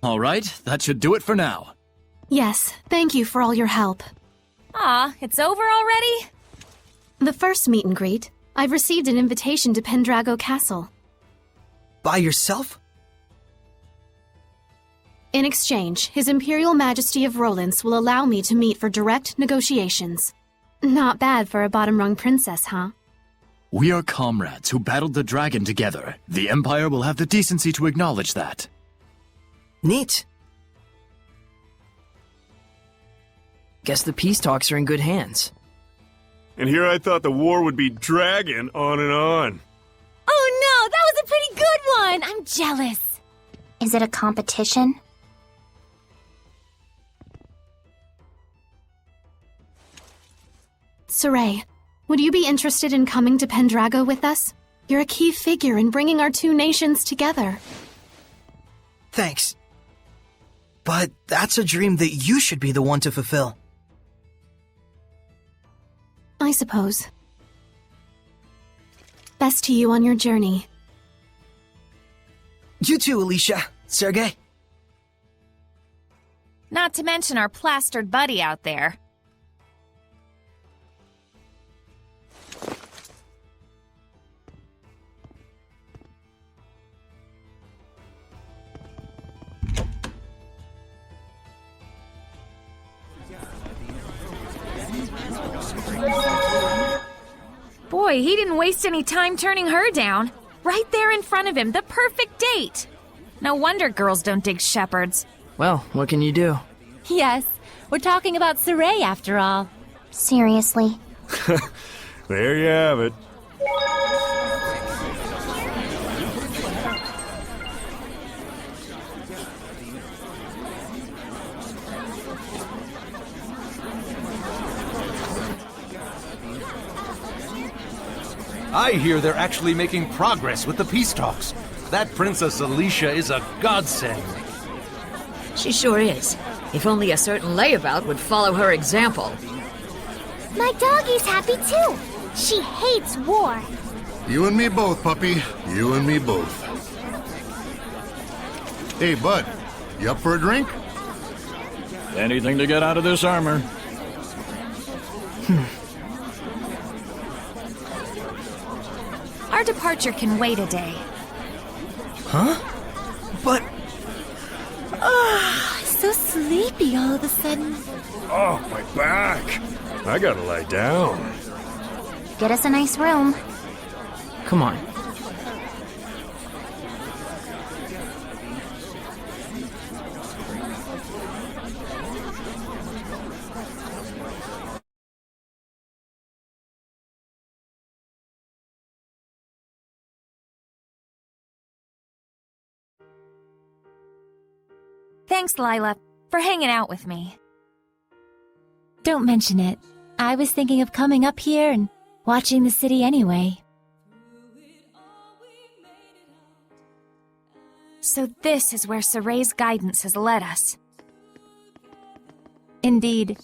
All right, that should do it for now. Yes, thank you for all your help. Aw, it's over already? The first meet and greet, I've received an invitation to Pendrago Castle. By yourself? In exchange, His Imperial Majesty of Rollins will allow me to meet for direct negotiations. Not bad for a bottom-rung princess, huh? We are comrades who battled the dragon together. The Empire will have the decency to acknowledge that. Neat. Guess the peace talks are in good hands. And here I thought the war would be dragging on and on. Oh no, that was a pretty good one! I'm jealous. Is it a competition? Saray, would you be interested in coming to Pendrago with us? You're a key figure in bringing our two nations together. Thanks. But that's a dream that you should be the one to fulfill. I suppose. Best to you on your journey. You too, Alicia. Sergei. Not to mention our plastered buddy out there. Boy, he didn't waste any time turning her down. Right there in front of him, the perfect date. No wonder girls don't dig shepherds. Well, what can you do? Yes, we're talking about Saray after all. Seriously? There you have it. I hear they're actually making progress with the peace talks. That Princess Alicia is a godsend. She sure is. If only a certain layabout would follow her example. My doggie's happy too. She hates war. You and me both, puppy. You and me both. Hey, bud. You up for a drink? Anything to get out of this armor. Our departure can wait a day. Huh? But... So sleepy all of a sudden. Oh, my back. I gotta lie down. Get us a nice room. Come on. Thanks, Lila, for hanging out with me. Don't mention it. I was thinking of coming up here and watching the city anyway. So this is where Saray's guidance has led us. Indeed.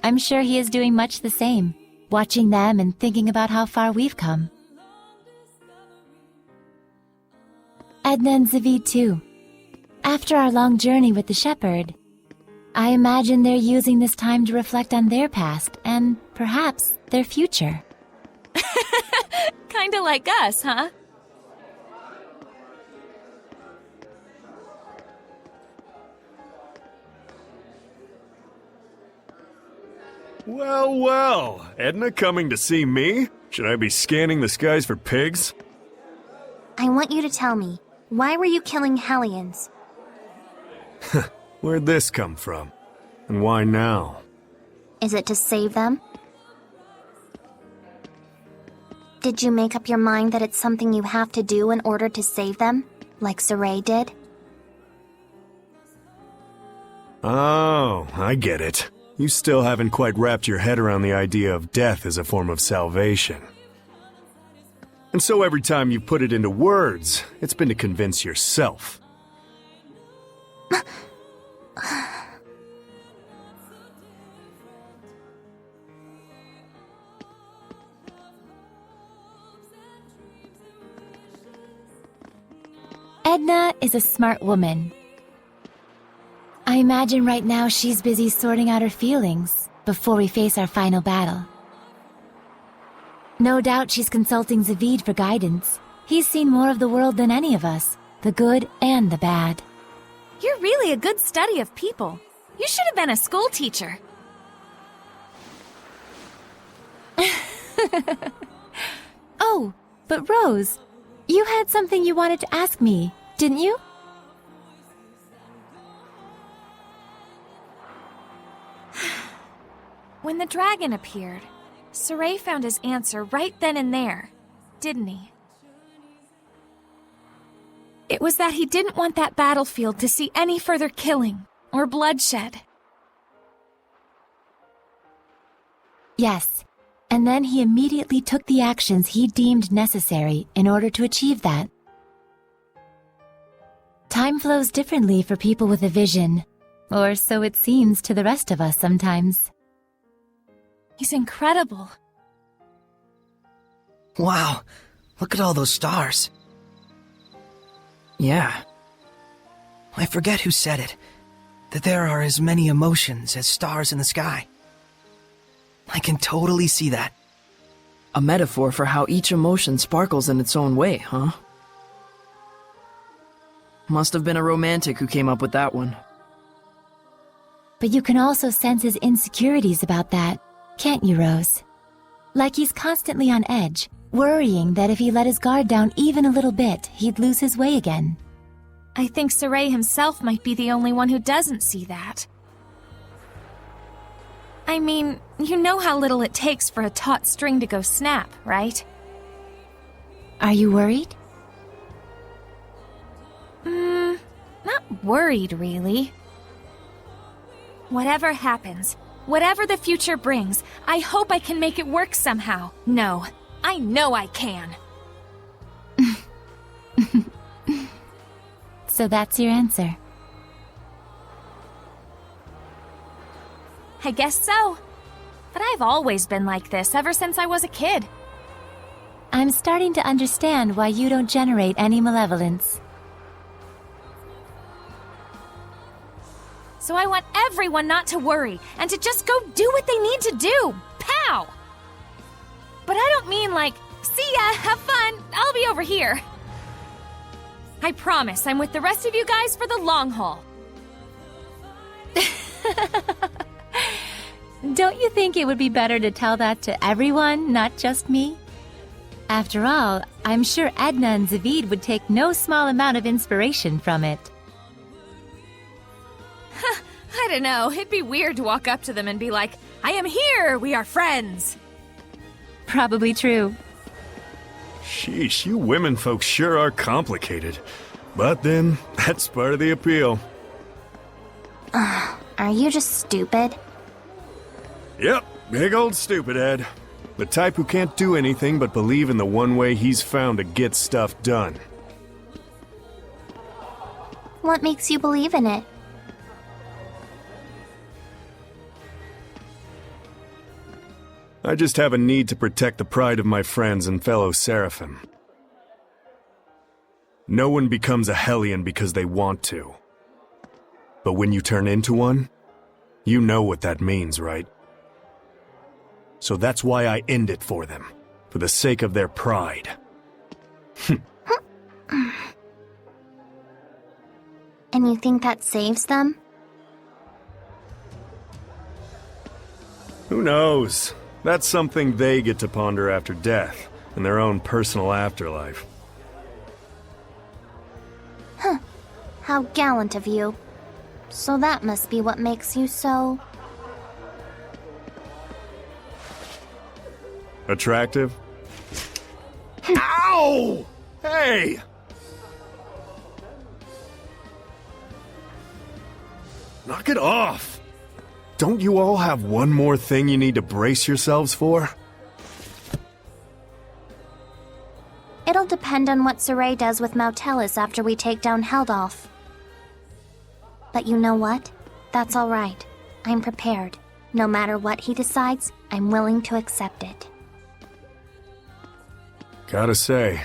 I'm sure he is doing much the same, watching them and thinking about how far we've come. Edna and Zavid too. After our long journey with the shepherd, I imagine they're using this time to reflect on their past and, perhaps, their future. Kinda like us, huh? Well, well. Edna coming to see me? Should I be scanning the skies for pigs? I want you to tell me, why were you killing Hellions? Where'd this come from? And why now? Is it to save them? Did you make up your mind that it's something you have to do in order to save them, like Saray did? Oh, I get it. You still haven't quite wrapped your head around the idea of death as a form of salvation. And so every time you put it into words, it's been to convince yourself. Edna is a smart woman. I imagine right now she's busy sorting out her feelings before we face our final battle. No doubt she's consulting Zavid for guidance. He's seen more of the world than any of us, the good and the bad. You're really a good study of people. You should have been a school teacher. Oh, but Rose, you had something you wanted to ask me, didn't you? When the dragon appeared, Saray found his answer right then and there, didn't he? It was that he didn't want that battlefield to see any further killing or bloodshed. Yes, and then he immediately took the actions he deemed necessary in order to achieve that. Time flows differently for people with a vision, or so it seems to the rest of us sometimes. He's incredible. Wow, look at all those stars. Yeah. I forget who said it, that there are as many emotions as stars in the sky. I can totally see that. A metaphor for how each emotion sparkles in its own way, huh? Must have been a romantic who came up with that one. But you can also sense his insecurities about that, can't you, Rose? Like he's constantly on edge, worrying that if he let his guard down even a little bit, he'd lose his way again. I think Saray himself might be the only one who doesn't see that. I mean, you know how little it takes for a taut string to go snap, right? Are you worried? Not worried, really. Whatever happens, whatever the future brings, I hope I can make it work somehow. No, I know I can. So that's your answer. I guess so. But I've always been like this ever since I was a kid. I'm starting to understand why you don't generate any malevolence. So I want everyone not to worry and to just go do what they need to do. Pow! But I don't mean like, see ya, have fun, I'll be over here. I promise I'm with the rest of you guys for the long haul. Don't you think it would be better to tell that to everyone, not just me? After all, I'm sure Edna and Zavid would take no small amount of inspiration from it. I don't know, it'd be weird to walk up to them and be like, I am here, we are friends. Probably true. Sheesh, you women folks sure are complicated. But then, that's part of the appeal. Are you just stupid? Yep, big old stupid Ed. The type who can't do anything but believe in the one way he's found to get stuff done. What makes you believe in it? I just have a need to protect the pride of my friends and fellow Seraphim. No one becomes a Hellion because they want to. But when you turn into one, you know what that means, right? So that's why I end it for them, for the sake of their pride. And you think that saves them? Who knows? That's something they get to ponder after death, in their own personal afterlife. How gallant of you. So that must be what makes you so... Attractive? Ow! Hey! Knock it off! Don't you all have one more thing you need to brace yourselves for? It'll depend on what Saray does with Mautelis after we take down Heldolf. But you know what? That's all right. I'm prepared. No matter what he decides, I'm willing to accept it. Gotta say,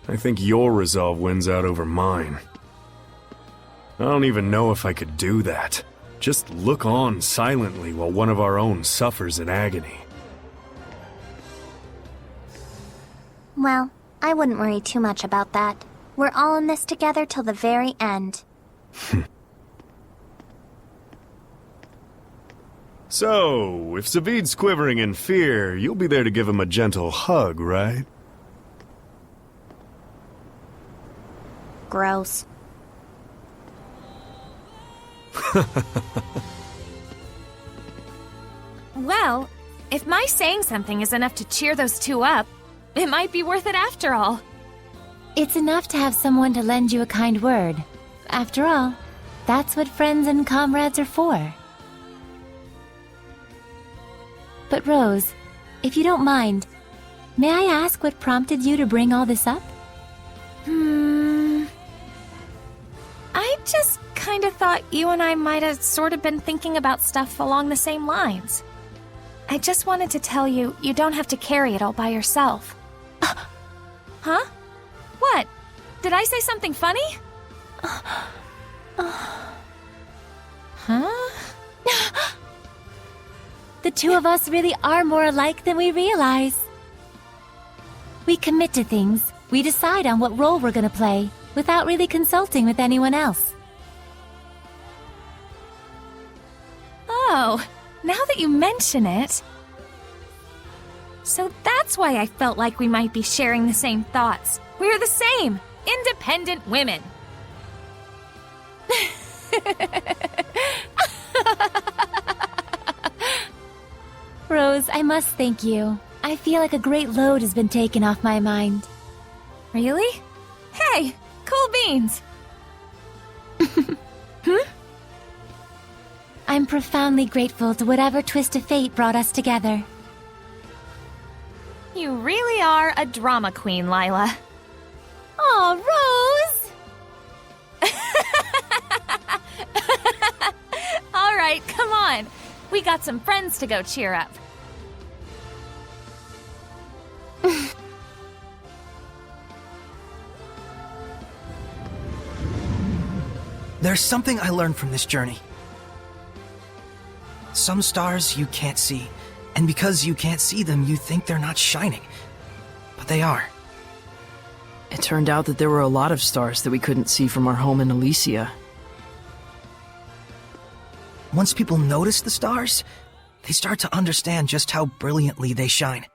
I think your resolve wins out over mine. I don't even know if I could do that. Just look on silently while one of our own suffers in agony. Well, I wouldn't worry too much about that. We're all in this together till the very end. So, if Zavid's quivering in fear, you'll be there to give him a gentle hug, right? Gross. Well, if my saying something is enough to cheer those two up, it might be worth it after all. It's enough to have someone to lend you a kind word. After all, that's what friends and comrades are for. But Rose, if you don't mind, may I ask what prompted you to bring all this up? I just kinda thought you and I might have sort of been thinking about stuff along the same lines. I just wanted to tell you, you don't have to carry it all by yourself. Huh? What? Did I say something funny? Huh? The two of us really are more alike than we realize. We commit to things, we decide on what role we're gonna play, without really consulting with anyone else. Oh, now that you mention it... So that's why I felt like we might be sharing the same thoughts. We're the same! Independent women! Rose, I must thank you. I feel like a great load has been taken off my mind. Really? Hey, cool beans! I'm profoundly grateful to whatever twist of fate brought us together. You really are a drama queen, Lila. Aw, Rose! All right, come on. We got some friends to go cheer up. There's something I learned from this journey. Some stars you can't see, and because you can't see them, you think they're not shining. But they are. It turned out that there were a lot of stars that we couldn't see from our home in Elysia. Once people notice the stars, they start to understand just how brilliantly they shine.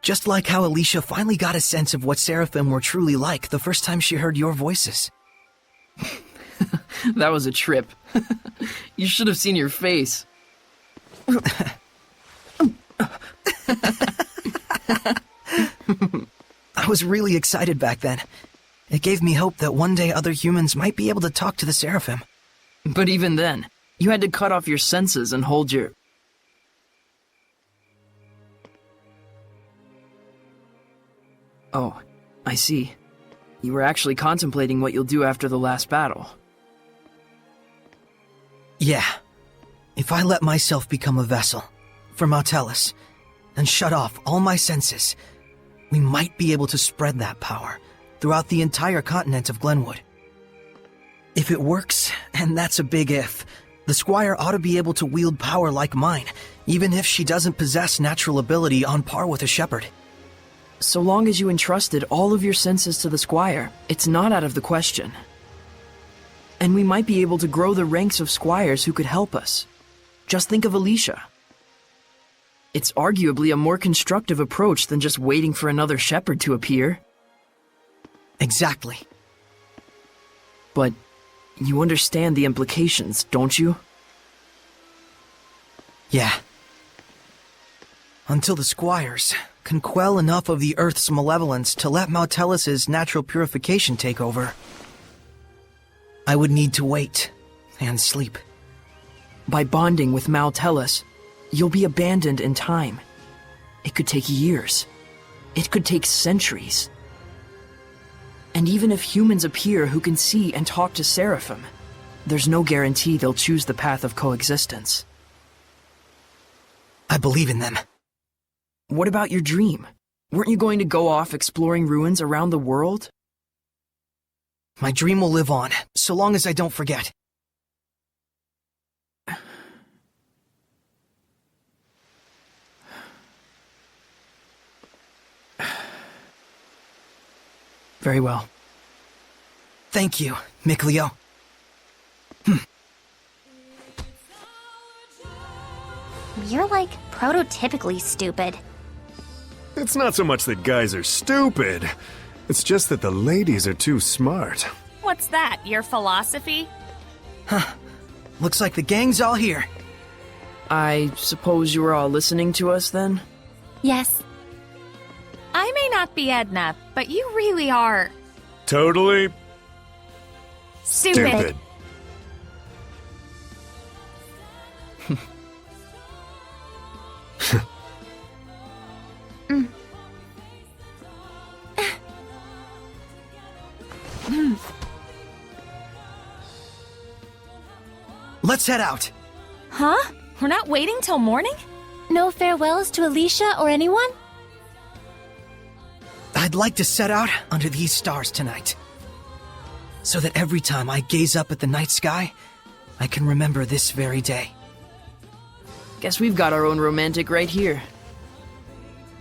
Just like how Alicia finally got a sense of what Seraphim were truly like the first time she heard your voices. That was a trip. You should have seen your face. I was really excited back then. It gave me hope that one day other humans might be able to talk to the Seraphim. But even then, you had to cut off your senses and hold your... Oh, I see. You were actually contemplating what you'll do after the last battle. Yeah. If I let myself become a vessel for Mautellus and shut off all my senses, we might be able to spread that power throughout the entire continent of Glenwood. If it works, and that's a big if, the Squire ought to be able to wield power like mine, even if she doesn't possess natural ability on par with a shepherd. So long as you entrusted all of your senses to the Squire, it's not out of the question. And we might be able to grow the ranks of squires who could help us. Just think of Alicia. It's arguably a more constructive approach than just waiting for another shepherd to appear. Exactly. But you understand the implications, don't you? Yeah. Until the squires can quell enough of the Earth's malevolence to let Mautellus's natural purification take over, I would need to wait and sleep. By bonding with Mautellus, you'll be abandoned in time. It could take years. It could take centuries. And even if humans appear who can see and talk to Seraphim, there's no guarantee they'll choose the path of coexistence. I believe in them. What about your dream? Weren't you going to go off exploring ruins around the world? My dream will live on, so long as I don't forget. Very well. Thank you, Mikleo. You're like prototypically stupid. It's not so much that guys are stupid. It's just that the ladies are too smart. What's that, your philosophy? Looks like the gang's all here. I suppose you were all listening to us then? Yes. I may not be Edna, but you really are... Totally... stupid. Let's head out. Huh? We're not waiting till morning? No farewells to Alicia or anyone? I'd like to set out under these stars tonight, so that every time I gaze up at the night sky, I can remember this very day. Guess we've got our own romantic right here.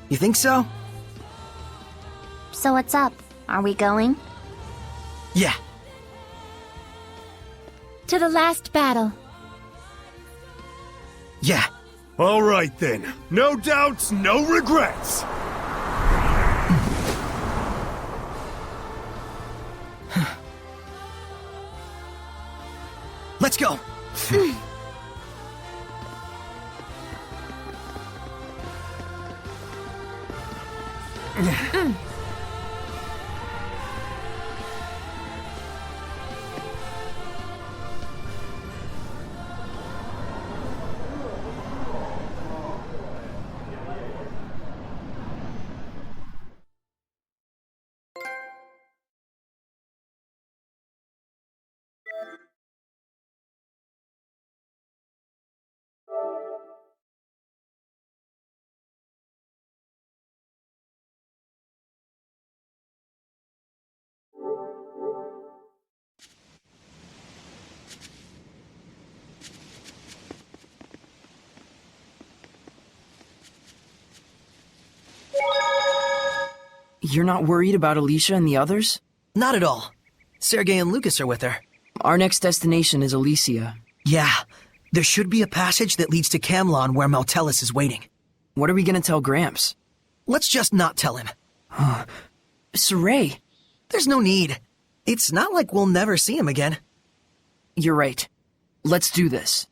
You think so? So what's up? Are we going? Yeah. To the last battle. Yeah. All right then. No doubts, no regrets. Let's go. You're not worried about Alicia and the others? Not at all. Sergei and Lucas are with her. Our next destination is Alicia. Yeah. There should be a passage that leads to Camlon where Maltellus is waiting. What are we gonna tell Gramps? Let's just not tell him. Saray! There's no need. It's not like we'll never see him again. You're right. Let's do this.